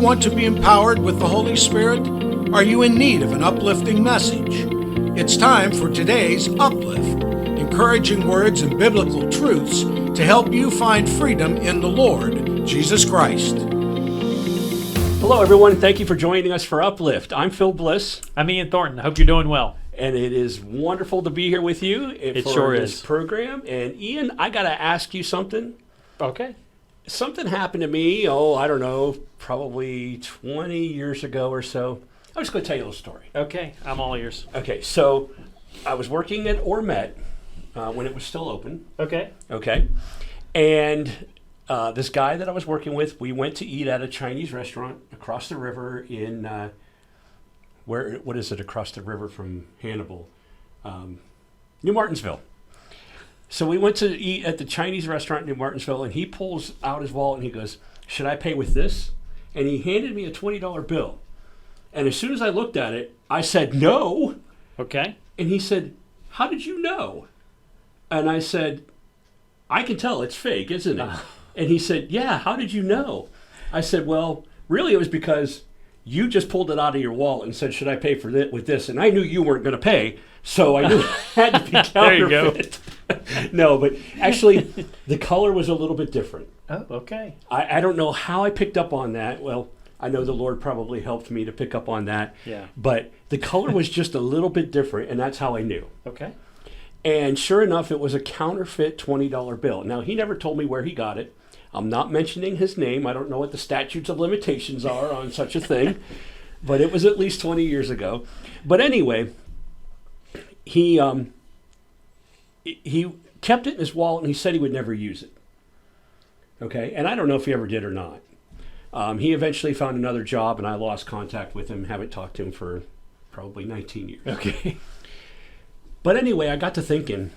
want to be empowered with the Holy Spirit? Are you in need of an uplifting message? It's time for today's Uplift, encouraging words and biblical truths to help you find freedom in the Lord, Jesus Christ. Hello, everyone. Thank you for joining us for Uplift. I'm Phil Bliss. I'm Ian Thornton. I hope you're doing well. And it is wonderful to be here with you It for sure this is. program. And Ian, I got to ask you something. Okay. Something happened to me, I don't know, probably 20 years ago or so. I'm just going to tell you a little story. Okay. I'm all ears. Okay, so I was working at Ormet when it was still open. Okay. Okay. And this guy that I was working with, we went to eat at a Chinese restaurant across the river in, what is it across the river from Hannibal? New Martinsville. So we went to eat at the Chinese restaurant in New Martinsville, and he pulls out his wallet and he goes, "Should I pay with this?" And he handed me a $20 bill. And as soon as I looked at it, I said, "No." Okay. And he said, "How did you know?" And I said, "I can tell it's fake, isn't it?" And he said, "Yeah, how did you know?" I said, "Well, really it was because you just pulled it out of your wallet and said, 'Should I pay for it with this?' And I knew you weren't going to pay, so I knew it had to be counterfeit." There you go. No, but actually the color was a little bit different. Oh, okay. I don't know how I picked up on that. Well, I know the Lord probably helped me to pick up on that. Yeah. But the color was just a little bit different, and that's how I knew. Okay. And sure enough, it was a counterfeit $20 bill. Now, he never told me where he got it. I'm not mentioning his name. I don't know what the statutes of limitations are on such a thing, but it was at least 20 years ago. But anyway, he kept it in his wallet, and he said he would never use it. Okay, and I don't know if he ever did or not. He eventually found another job, and I lost contact with him. Haven't talked to him for probably 19 years. Okay. But anyway, I got to thinking.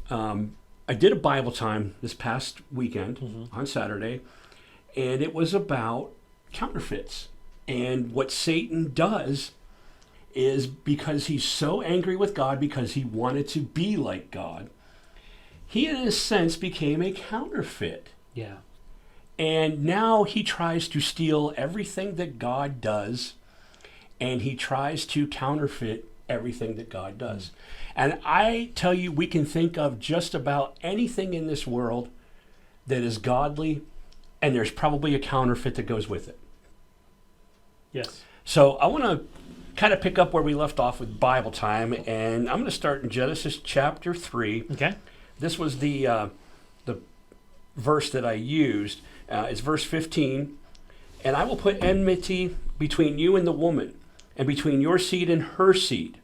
I did a Bible time this past weekend on Saturday, and it was about counterfeits. And what Satan does is, because he's so angry with God because he wanted to be like God, he in a sense became a counterfeit. Yeah. And now he tries to steal everything that God does, and he tries to counterfeit everything that God does. And I tell you, we can think of just about anything in this world that is godly, and there's probably a counterfeit that goes with it. Yes. So I want to kind of pick up where we left off with Bible time, and I'm going to start in Genesis chapter 3. Okay. This was the verse that I used. It's verse 15. "And I will put enmity between you and the woman, and between your seed and her seed.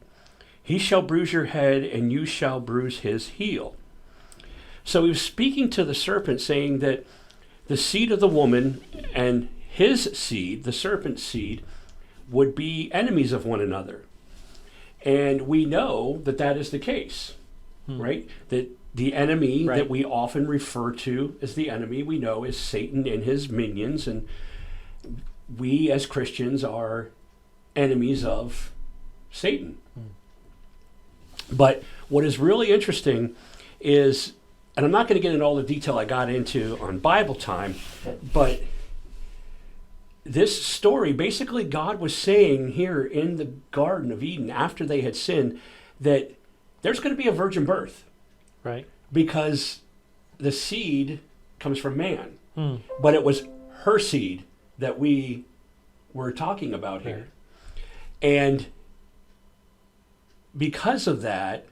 He shall bruise your head, and you shall bruise his heel." So he was speaking to the serpent, saying that the seed of the woman and his seed, the serpent's seed, would be enemies of one another. And we know that that is the case, right? That the enemy that we often refer to as the enemy, we know, is Satan and his minions. And we as Christians are enemies of Satan. But what is really interesting is, and I'm not going to get into all the detail I got into on Bible time, but this story, basically God was saying here in the Garden of Eden after they had sinned that there's going to be a virgin birth. Right. Because the seed comes from man. But it was her seed that we were talking about here. And because of that,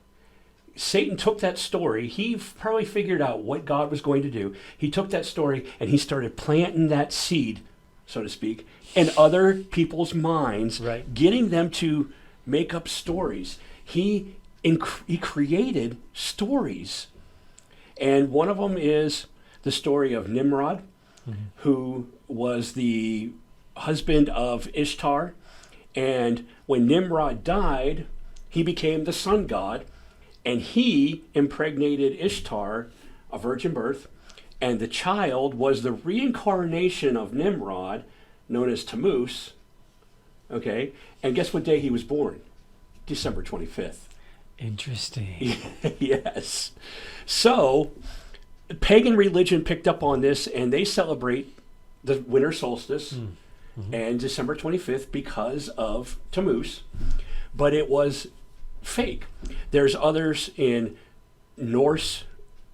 Satan took that story. He probably figured out what God was going to do. He took that story and he started planting that seed, so to speak, in other people's minds, getting them to make up stories. He created stories. And one of them is the story of Nimrod, who was the husband of Ishtar. And when Nimrod died, he became the sun god, and he impregnated Ishtar, a virgin birth, and the child was the reincarnation of Nimrod, known as Tammuz. Okay, and guess what day he was born? December 25th. Interesting. Yes. So, pagan religion picked up on this, and they celebrate the winter solstice and December 25th because of Tammuz, but it was fake. There's others in Norse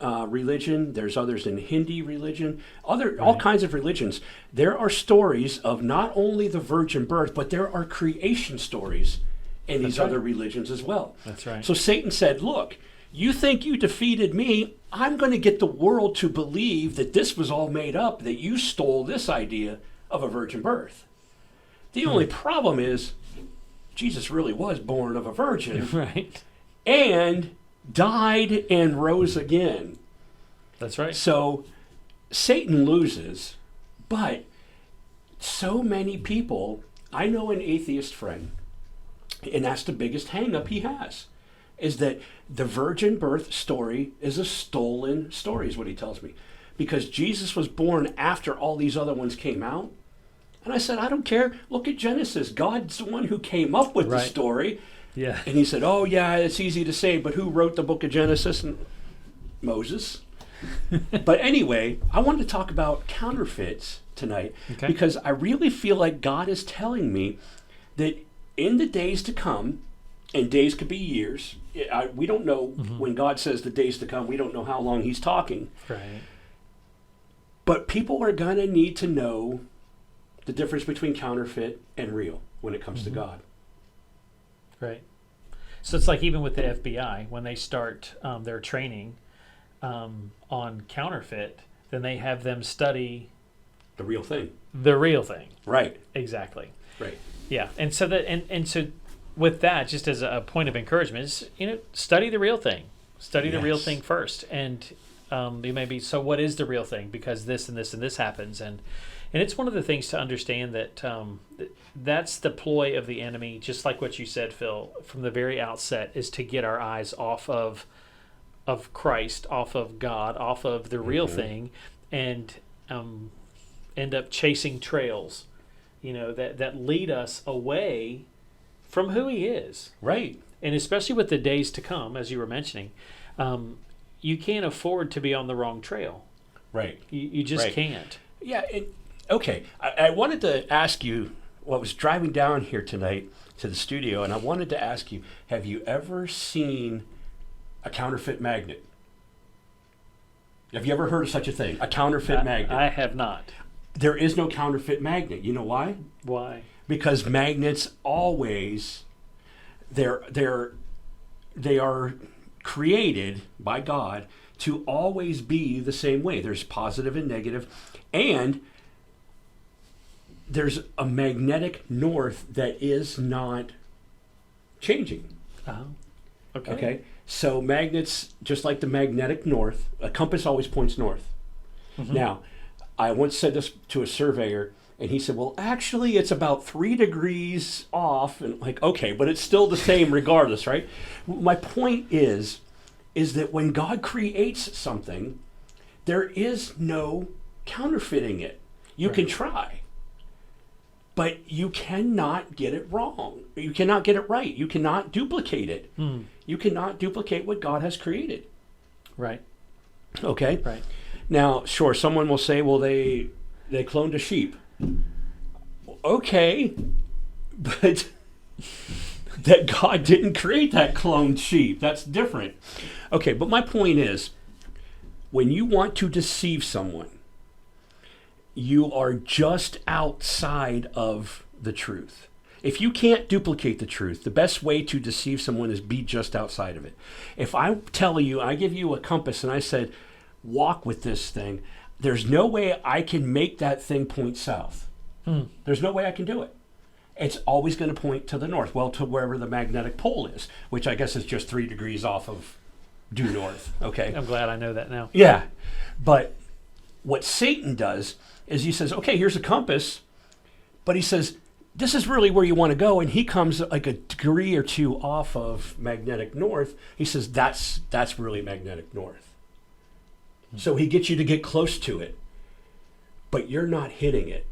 religion. There's others in Hindi religion. All kinds of religions. There are stories of not only the virgin birth, but there are creation stories in these other religions as well. That's right. So Satan said, look, you think you defeated me? I'm going to get the world to believe that this was all made up, that you stole this idea of a virgin birth. The only problem is Jesus really was born of a virgin. Right. And died and rose again. That's right. So Satan loses, but so many people, I know an atheist friend, and that's the biggest hang-up he has, is that the virgin birth story is a stolen story, is what he tells me. Because Jesus was born after all these other ones came out. And I said, I don't care. Look at Genesis. God's the one who came up with the story. Yeah. And he said, oh, yeah, it's easy to say, but who wrote the book of Genesis? Moses. But anyway, I wanted to talk about counterfeits tonight because I really feel like God is telling me that in the days to come, and days could be years, we don't know when God says the days to come, we don't know how long he's talking. Right. But people are going to need to know the difference between counterfeit and real when it comes to God. Right. So it's like even with the FBI, when they start their training on counterfeit, then they have them study the real thing. The real thing. Right. Exactly. Right. Yeah. And so that and so with that, just as a point of encouragement, is, study the real thing. Study the real thing first. And you may be, so what is the real thing? Because this and this and this happens. And it's one of the things to understand that that's the ploy of the enemy, just like what you said, Phil, from the very outset, is to get our eyes off of Christ, off of God, off of the real thing, and end up chasing trails, that lead us away from who he is. Right. And especially with the days to come, as you were mentioning, you can't afford to be on the wrong trail. Right. You just can't. Yeah. Okay. I wanted to ask you, I was driving down here tonight to the studio, and I wanted to ask you, have you ever seen a counterfeit magnet? Have you ever heard of such a thing? A counterfeit magnet? I have not. There is no counterfeit magnet. You know why? Why? Because magnets always, they are created by God to always be the same way. There's positive and negative, and there's a magnetic north that is not changing. Oh, okay. Okay? So magnets, just like the magnetic north, a compass always points north. Now, I once said this to a surveyor, and he said, well, actually, it's about 3 degrees off. And like, okay, but it's still the same regardless, right? My point is that when God creates something, there is no counterfeiting it. You can try, but you cannot get it wrong. You cannot get it right. You cannot duplicate it. You cannot duplicate what God has created. Right. Okay? Right. Now, sure, someone will say, well, they cloned a sheep. Okay, but that God didn't create that cloned sheep. That's different. Okay, but my point is, when you want to deceive someone, you are just outside of the truth. If you can't duplicate the truth, the best way to deceive someone is be just outside of it. If I tell you, I give you a compass and I said, walk with this thing, there's no way I can make that thing point south. There's no way I can do it. It's always going to point to the north, well, to wherever the magnetic pole is, which I guess is just 3 degrees off of due north. Okay. I'm glad I know that now. Yeah. But what Satan does is he says, okay, here's a compass, but he says, this is really where you want to go, and he comes like a degree or 2 off of magnetic north. He says, that's really magnetic north. So he gets you to get close to it, but you're not hitting it.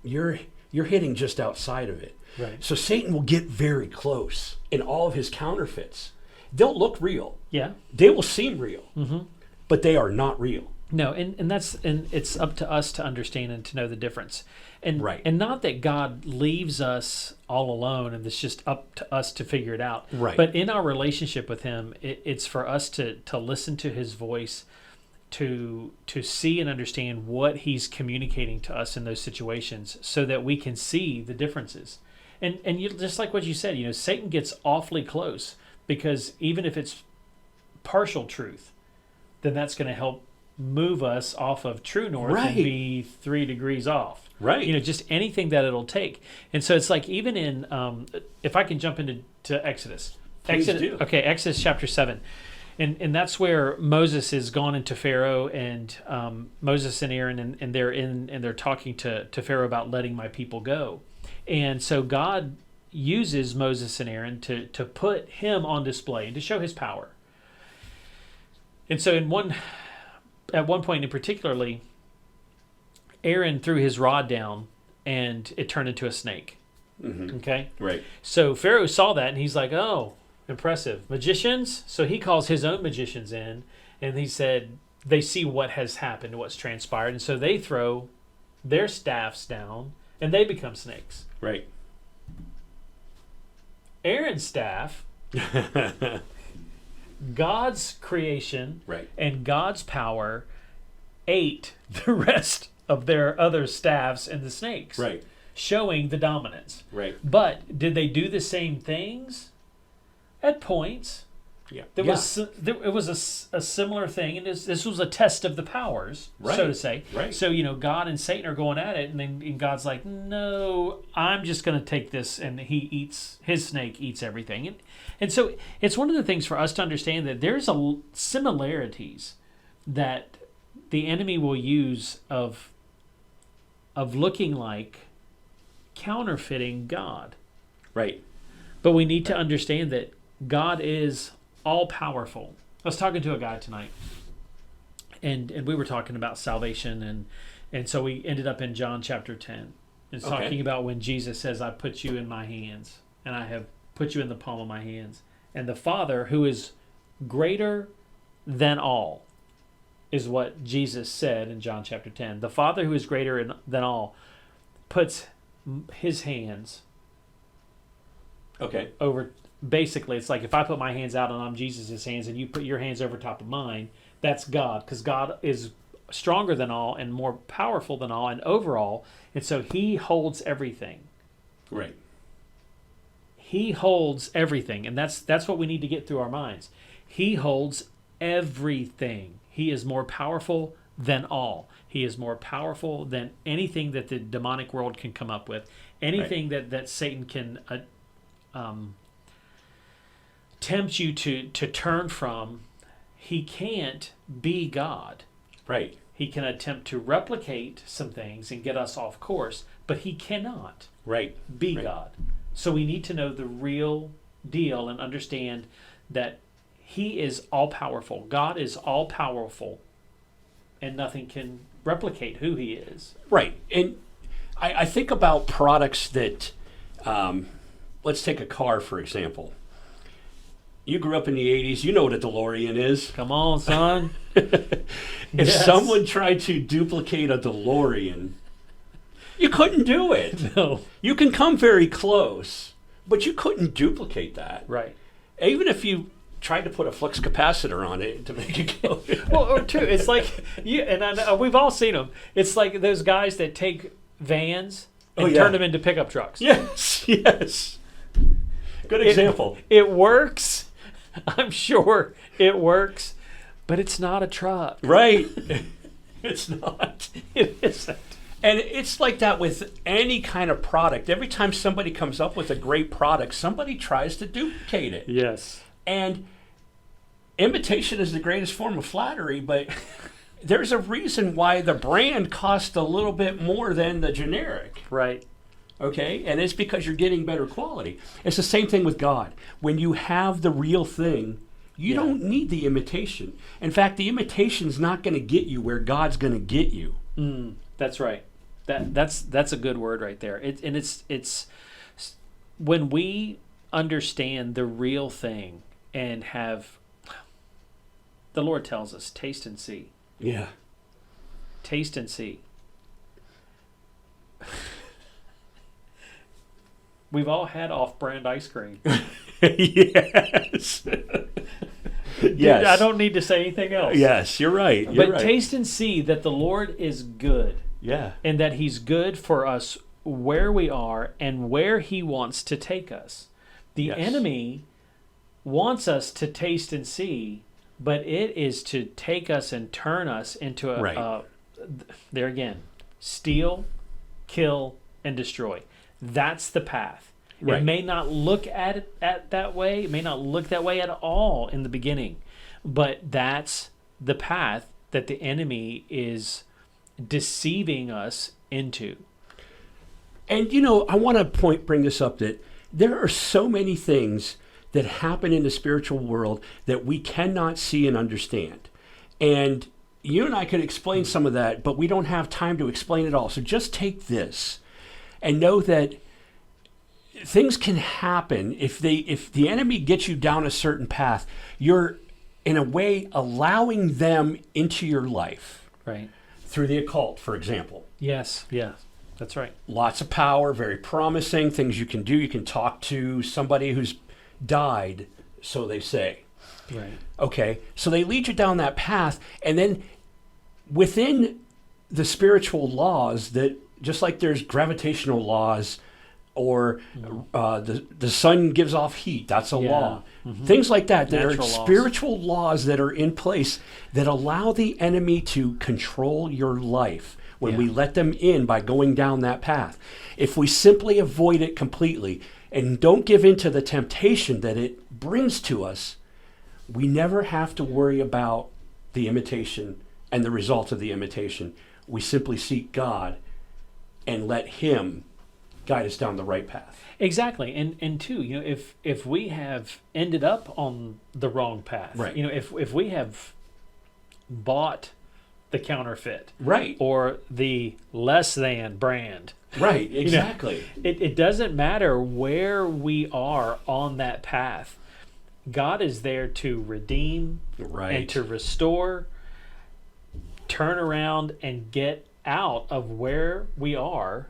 You're hitting just outside of it. Right. So Satan will get very close in all of his counterfeits. They'll look real. Yeah. They will seem real, but they are not real. No, and it's up to us to understand and to know the difference. And Right. and not that God leaves us all alone and it's just up to us to figure it out. Right. But in our relationship with him, it's for us to listen to his voice, to see and understand what he's communicating to us in those situations so that we can see the differences. And you, just like what you said, Satan gets awfully close because even if it's partial truth, then that's going to help move us off of true north Right. and be 3 degrees off. Right. Just anything that it'll take. And so it's like even in, if I can jump into Exodus. Please do. Okay, Exodus chapter 7. And that's where Moses is gone into Pharaoh, and Moses and Aaron, and they're talking to Pharaoh about letting my people go. And so God uses Moses and Aaron to put him on display and to show his power. And so at one point in particularly, Aaron threw his rod down and it turned into a snake. Mm-hmm. Okay? Right. So Pharaoh saw that and he's like, oh, impressive. Magicians? So he calls his own magicians in and he said, they see what has happened, what's transpired. And so they throw their staffs down and they become snakes. Right. Aaron's staff, God's creation, Right. and God's power ate the rest of their other staffs and the snakes, Right. showing the dominance. Right. But did they do the same things? At points. Yeah. It was a similar thing, and this was a test of the powers, Right. so to say. Right. So God and Satan are going at it, and God's like, "No, I'm just going to take this," and his snake eats everything, and so it's one of the things for us to understand that there's similarities that the enemy will use of looking like counterfeiting God, Right. but we need to understand that God is all powerful. I was talking to a guy tonight, and we were talking about salvation, and so we ended up in John chapter 10. It's talking about when Jesus says, "I put you in my hands, and I have put you in the palm of my hands." And the Father, who is greater than all, is what Jesus said in John chapter 10. The Father, who is greater than all, puts his hands Okay. over. Basically, it's like if I put my hands out and I'm Jesus' hands and you put your hands over top of mine, that's God, because God is stronger than all and more powerful than all and overall, and so he holds everything. Right. He holds everything, and that's what we need to get through our minds. He holds everything. He is more powerful than all. He is more powerful than anything that the demonic world can come up with, anything that Satan can tempt you to turn from. He can't be God. Right. He can attempt to replicate some things and get us off course, but he cannot Right. be Right. God. So we need to know the real deal and understand that he is all powerful. God is all powerful, and nothing can replicate who he is. Right. And I think about products that, let's take a car, for example. You grew up in the 80s. You know what a DeLorean is. Come on, son. If Yes. someone tried to duplicate a DeLorean, you couldn't do it. No. You can come very close, but you couldn't duplicate that. Right. Even if you tried to put a flux capacitor on it to make it go. Well, or two, it's like and I know, we've all seen them. It's like those guys that take vans and turn them into pickup trucks. Yes, yes. Good example. It works. I'm sure it works, but it's not a truck. Right. It's not. It isn't. And it's like that with any kind of product. Every time somebody comes up with a great product, somebody tries to duplicate it. Yes. And imitation is the greatest form of flattery, but there's a reason why the brand costs a little bit more than the generic. Right. Okay? And it's because you're getting better quality. It's the same thing with God. When you have the real thing, you don't need the imitation. In fact, the imitation's not going to get you where God's going to get you. That's right. That's a good word right there. It's when we understand the real thing and have, the Lord tells us, taste and see. Yeah. taste and see. We've all had off-brand ice cream. Yes. Yes. I don't need to say anything else. Yes, you're right. You're But right. taste and see that the Lord is good, Yeah. and that He's good for us where we are and where He wants to take us. The Yes. enemy wants us to taste and see, but it is to take us and turn us into Right. There again, steal, kill, and destroy. That's the path. Right. It may not look at that way. It may not look that way at all in the beginning, but that's the path that the enemy is deceiving us into. And I want to bring this up, that there are so many things that happen in the spiritual world that we cannot see and understand. And you and I could explain some of that, but we don't have time to explain it all. So just take this and know that things can happen if the enemy gets you down a certain path. You're in a way allowing them into your life, Right. through the occult, for example. Yes. Yeah. That's right. Lots of power, very promising things you can do. You can talk to somebody who's died, so they say. Right. Okay, so they lead you down that path, and then within the spiritual laws, that just like there's gravitational laws, or the sun gives off heat, that's a Yeah. law. Things like that, that Natural are laws. spiritual laws that are in place that allow the enemy to control your life when Yeah. we let them in by going down that path. If we simply avoid it completely and don't give in to the temptation that it brings to us, we never have to worry about the imitation and the results of the imitation. We simply seek God and let Him guide us down the right path. Exactly. And too, if we have ended up on the wrong path, Right. If we have bought the counterfeit, Right. or the less than brand, Right. Exactly. it doesn't matter where we are on that path. God is there to redeem Right. and to restore, turn around and get out of where we are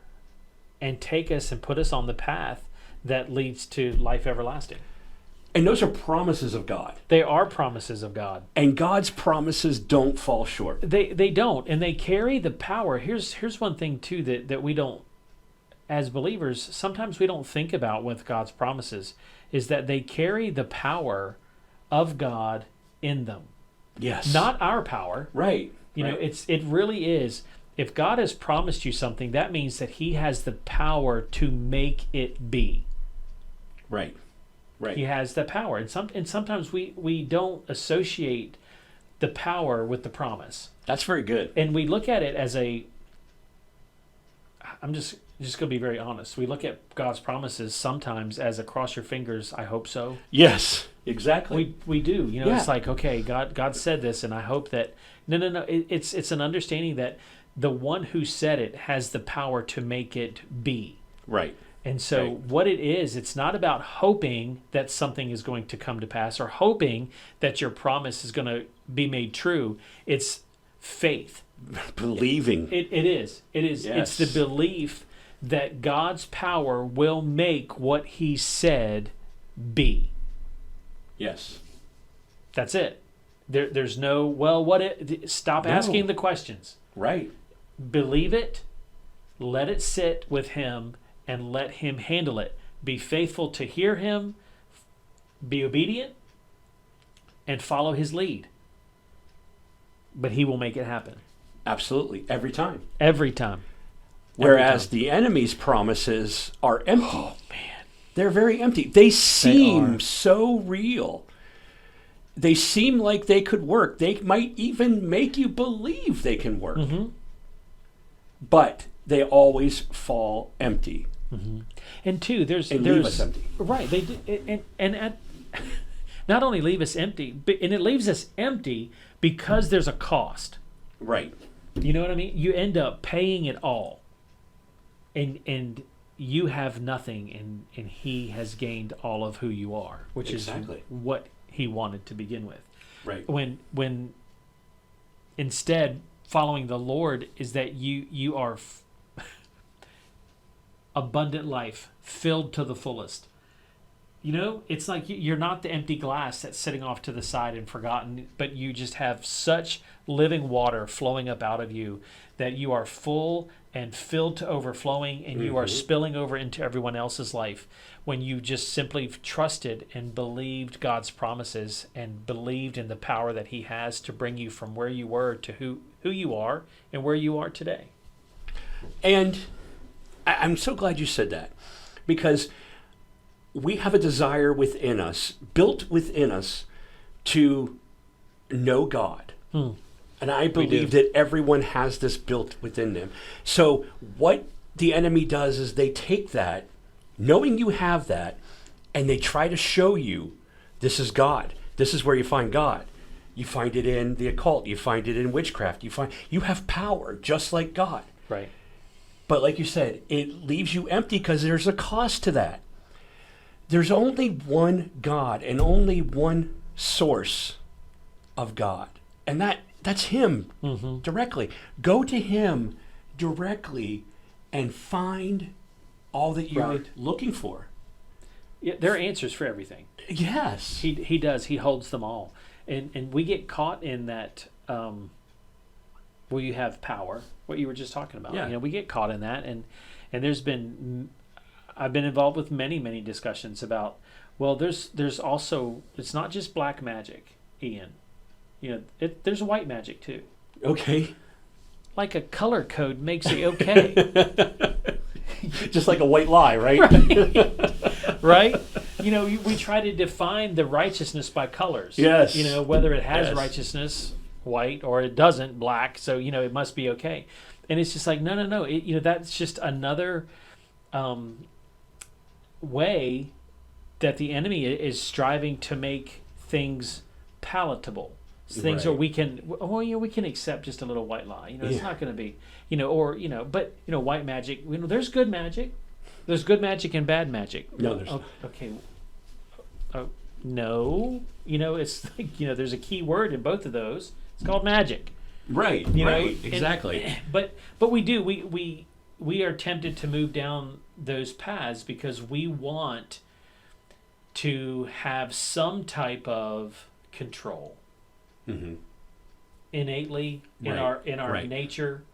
and take us and put us on the path that leads to life everlasting. And those are promises of God. They are promises of God. And God's promises don't fall short. They don't, and they carry the power. Here's one thing too that we don't, as believers, sometimes we don't think about with God's promises, is that they carry the power of God in them. Yes. Not our power. Right. It really is. If God has promised you something, that means that He has the power to make it be. Right. Right. He has the power, and sometimes we don't associate the power with the promise, That's very good. and we look at it as I'm just going to be very honest. We look at God's promises sometimes as a cross your fingers, I hope so. Yes. Exactly. We do. Yeah. It's like, okay, God said this, and I hope that. No. It's an understanding that the one who said it has the power to make it be. Right. And so Right. what it is, it's not about hoping that something is going to come to pass or hoping that your promise is going to be made true. It's faith. Believing. It is. Yes. It's the belief that God's power will make what He said be. Yes. That's it. There's no, stop No. asking the questions. Right. Believe it, let it sit with Him, and let Him handle it. Be faithful to hear Him, be obedient, and follow His lead. But He will make it happen. Absolutely. Every time. Every time. Whereas the enemy's promises are empty. Oh, man. They're very empty. They are. seem so real. They seem like they could work. They might even make you believe they can work. Mm-hmm. But they always fall empty. Mm-hmm. And two, there's leave us empty. Right. They do, and not only leave us empty, but and it leaves us empty because there's a cost. Right. You know what I mean? You end up paying it all, and you have nothing, and He has gained all of who you are, which Exactly. is what He wanted to begin with. Right. When instead following the Lord is that you are abundant life, filled to the fullest. You know, it's like you're not the empty glass that's sitting off to the side and forgotten, but you just have such living water flowing up out of you that you are full and filled to overflowing, and you are spilling over into everyone else's life when you just simply trusted and believed God's promises and believed in the power that he has to bring you from where you were to who you are and where you are today. And I'm so glad you said that, because we have a desire within us, built within us, to know God. And I believe that everyone has this built within them. So what the enemy does is they take that, knowing you have that, and they try to show you this is God. This is where you find God. You find it in the occult. You find it in witchcraft. You have power just like God. Right. But like you said, it leaves you empty because there's a cost to that. There's only one God and only one source of God. And that's him directly. Go to him directly and find all that you're looking for. Yeah, there are answers for everything. Yes. He does. He holds them all. And we get caught in that where you have power, what you were just talking about. Yeah. You know, we get caught in that, and I've been involved with many discussions about, well, there's also, it's not just black magic, Ian. You know, there's white magic too. Okay. Like a color code makes it okay. Just like a white lie, right? Right? You know, we try to define the righteousness by colors. Yes. You know, whether it has Yes. righteousness, white, or it doesn't, black, so, you know, it must be okay. And it's just like, no. You know, that's just another way that the enemy is striving to make things palatable. Things where we can, we can accept just a little white lie. You know, it's not going to be, you know, or, you know, but, you know, white magic, you know, there's good magic. There's good magic and bad magic. No, there's not. Okay. No. You know, it's like, you know, there's a key word in both of those. It's called magic. Right, You know, right, exactly. But we are tempted to move down those paths because we want to have some type of control. Innately in our nature,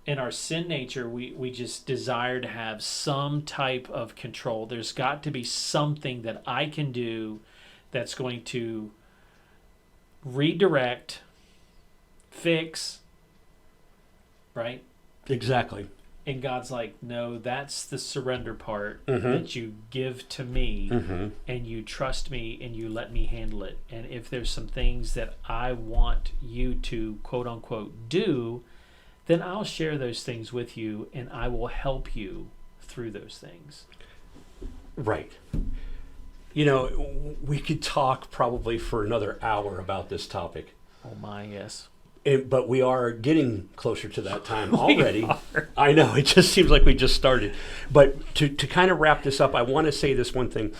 in our sin nature, we just desire to have some type of control. There's got to be something that I can do that's going to redirect, fix, right? Exactly. And God's like, no, that's the surrender part that you give to me, and you trust me and you let me handle it. And if there's some things that I want you to, quote unquote, do, then I'll share those things with you and I will help you through those things. Right. You know, we could talk probably for another hour about this topic. Oh my, yes. But we are getting closer to that time already. I know, it just seems like we just started. But to kind of wrap this up, I want to say this one thing.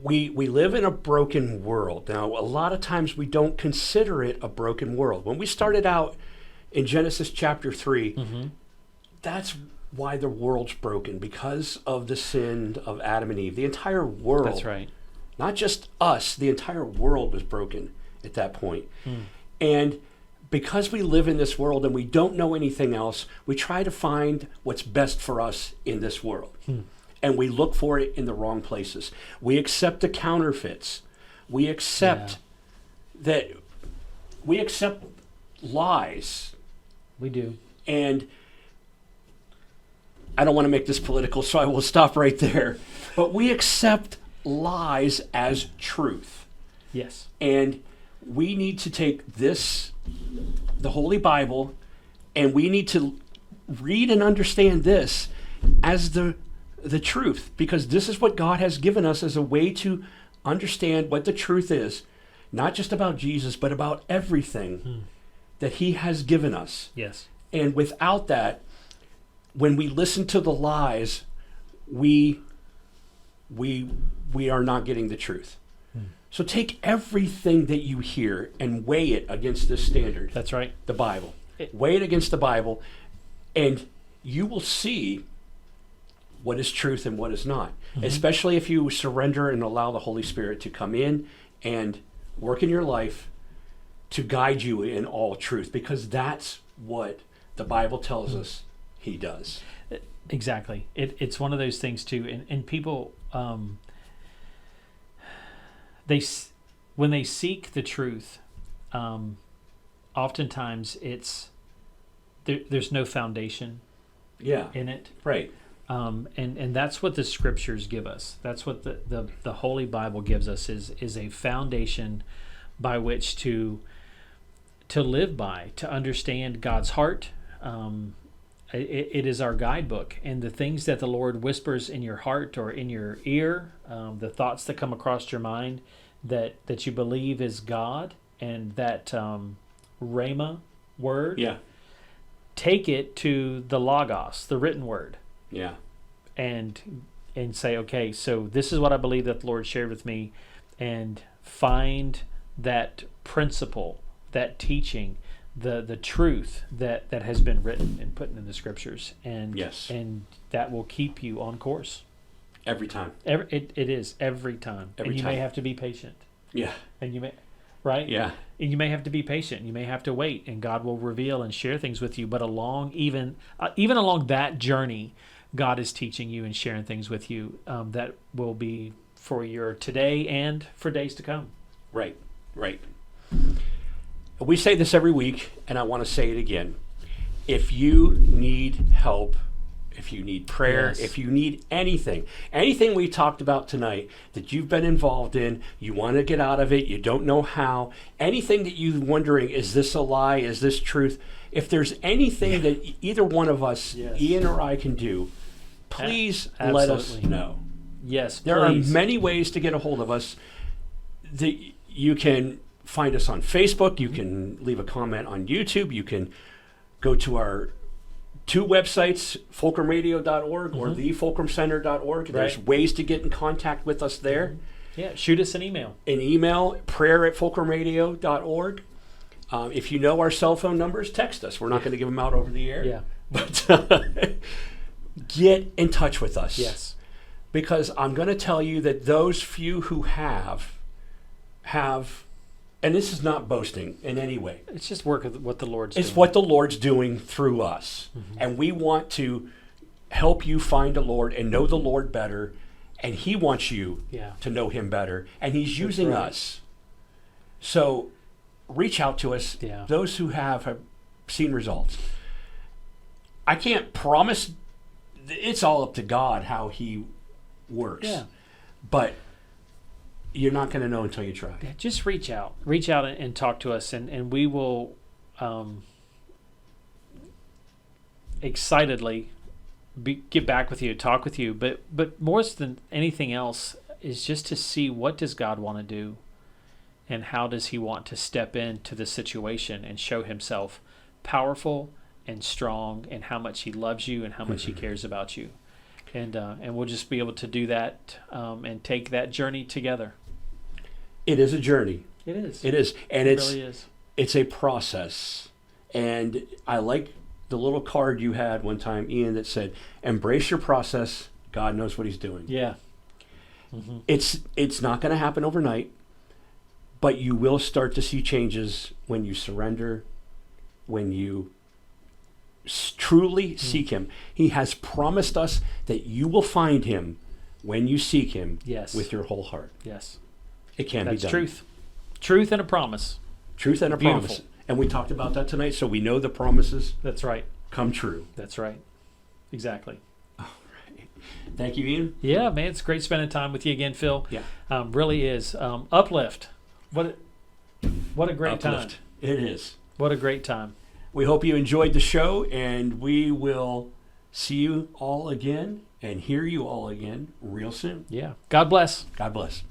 We live in a broken world. Now, a lot of times we don't consider it a broken world. When we started out in Genesis chapter 3, that's why the world's broken, because of the sin of Adam and Eve. The entire world. That's right. Not just us, the entire world was broken at that point. And because we live in this world and we don't know anything else, we try to find what's best for us in this world. And we look for it in the wrong places. We accept the counterfeits. We accept we accept lies. We do. And I don't want to make this political, so I will stop right there. But we accept lies as truth. Yes. And we need to take this, the Holy Bible, and we need to read and understand this as the truth, because this is what God has given us as a way to understand what the truth is, not just about Jesus, but about everything that he has given us. Yes. And without that, when we listen to the lies, we are not getting the truth. So take everything that you hear and weigh it against this standard. That's right. The Bible. Weigh it against the Bible, and you will see what is truth and what is not. Especially if you surrender and allow the Holy Spirit to come in and work in your life to guide you in all truth, because that's what the Bible tells us he does. Exactly. It's one of those things too, and people, when they seek the truth, oftentimes there's no foundation in it. Right. And that's what the scriptures give us. That's what the Holy Bible gives us is a foundation by which to live by, to understand God's heart. It is our guidebook, and the things that the Lord whispers in your heart or in your ear, the thoughts that come across your mind that you believe is God, and that Rhema word, take it to the Logos, the written word. Yeah. And say, okay, so this is what I believe that the Lord shared with me, and find that principle, that teaching, the truth that has been written and put in the scriptures, and that will keep you on course every time. It is every time. You may have to be patient. Yeah. And you may, right? Yeah. And you may have to be patient. You may have to wait, and God will reveal and share things with you. But even along that journey, God is teaching you and sharing things with you that will be for your today and for days to come. Right. We say this every week, and I want to say it again. If you need help, if you need prayer, if you need anything we talked about tonight that you've been involved in, you want to get out of it, you don't know how, anything that you're wondering, is this a lie, is this truth? If there's anything that either one of us, Ian or I, can do, please let us know. Yes, there are many ways to get a hold of us. You can find us on Facebook. You can leave a comment on YouTube. You can go to our two websites, fulcrumradio.org or thefulcrumcenter.org. There's ways to get in contact with us there. Yeah, shoot us an email. prayer@fulcrumradio.org. If you know our cell phone numbers, text us. We're not going to give them out over the air. Yeah. But get in touch with us. Yes. Because I'm going to tell you that those few who have, and this is not boasting in any way. It's just work of what the Lord's doing. It's what the Lord's doing through us. And we want to help you find the Lord and know the Lord better. And he wants you to know him better. And he's using us. So reach out to us. Yeah. Those who have seen results. I can't promise. It's all up to God how he works. Yeah. But you're not going to know until you try. Yeah, just reach out and talk to us, and we will excitedly get back with you, talk with you. But more than anything else is just to see, what does God want to do, and how does he want to step into the situation and show himself powerful and strong, and how much he loves you and how much he cares about you. And we'll just be able to do that and take that journey together. It is a journey. It is. It is. And it really is. It's a process. And I like the little card you had one time, Ian, that said, embrace your process. God knows what he's doing. Yeah. It's not going to happen overnight, but you will start to see changes when you surrender, when you truly seek him. He has promised us that you will find him when you seek him with your whole heart. Yes. It can be done. That's truth. Truth and a promise. Truth and a Beautiful. promise. And we talked about that tonight, so we know the promises That's right. come true. That's right. Exactly. All right. Thank you, Ian. Yeah, man, it's great spending time with you again, Phil. Yeah. Really is. Uplift. What a great time. It is. What a great time. We hope you enjoyed the show, and we will see you all again and hear you all again real soon. Yeah. God bless. God bless.